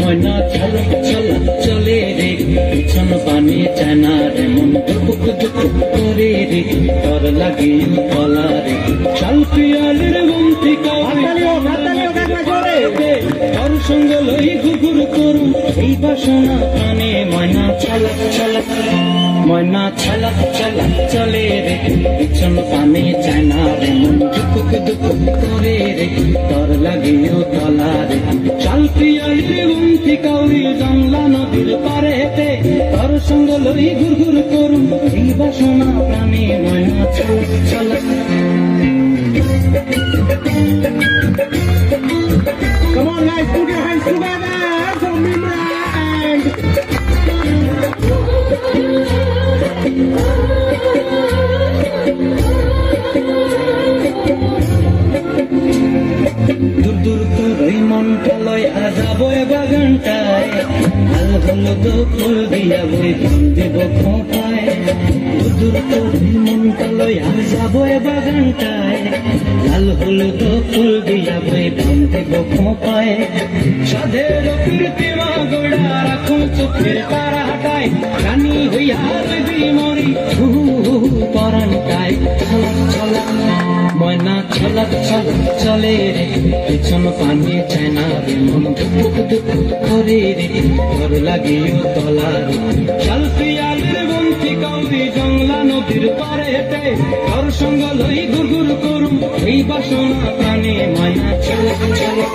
ময়না ছলক ছলক চলে রে পিছন পানে চায়না রে মন দুপুক দুপুক করে রে তর লাগে তলা রে চাল পিয়ালের গুমতি তর সঙ্গ লই ঘুঘুর করুম এই বাসনা প্রাণে ময়না ছলক ছলক ময়না ছলক ছলক চলে রে পিছন পানে চায়না রে মন দুপুক দুপুক করে রে তর লাগে তলা রে চাল পিয়ালের গুমতি কাউরি জংলা নদীর পারেতে তর সঙ্গ লই ঘুরঘুর করুম এই বাসনা প্রাণে ময়না ছলক ছলক। Come on guys, put your hands together for Mimran! দূর দূর করে মনটা লয় আজাবো বাগানটায় হাল হলো তো ফুল দিয়া বই ধান দেব খোঁপায় দূর দূর করে মনটা লয় আজাবো বাগানটায় লাল হলো তো ফুল দিয়া বই ধান দেব খোঁপায় সাধের কীর্তিমা গোড়া রাখুন চোখের তারা হাটায় রানী হইয়া রবি মরি হু হু পরানটায় ছলক ছলক ময়না ছলক ছলক চলে রে পিছন পানে চায়না রে মন দুপুক দুপুক করে রে ঘর লাগিও তলা রে চাল পিয়ালের বন্তি কাউরি জংলা নদীর পারেতে ঘর সঙ্গ লই ঘুরঘুর করুম এই বাসনা প্রাণে ময়না ছলক ছলক।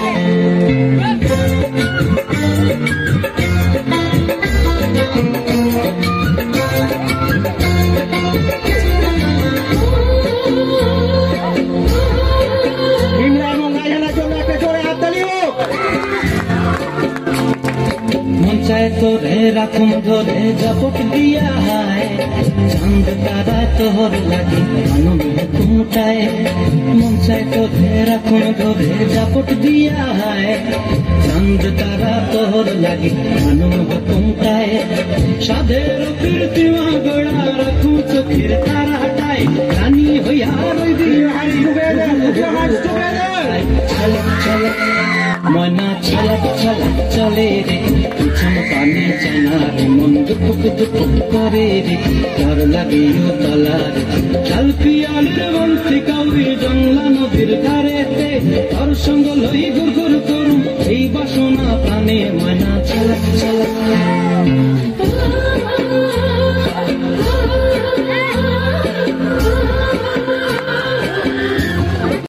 তোরে রাখুন ধরে জাপট দিয়া হায় চাঁদ তারা তোর লাগে মানব কুমটায় মন চায় তোরে রাখুন ধরে জাপট দিয়া হায় চাঁদ তারা তোর লাগে মানব কুমটায় সাধের কীর্তিমা গোড়া রাখুন চোখের তারা হাটায় রানী হইয়া রইবি ছলক ছলক ময়না ছলক ছলক চলে রে পিছন পানে চায়না রে মন দুপুক দুপুক করে রে তর লাগিও তলা রে চাল পিয়ালের বন্তি কাউরি জংলা নদীর ধারেতে তর সঙ্গ লই ঘুরঘুর করুম এই বাসনা প্রাণে ময়না ছলক ছলক।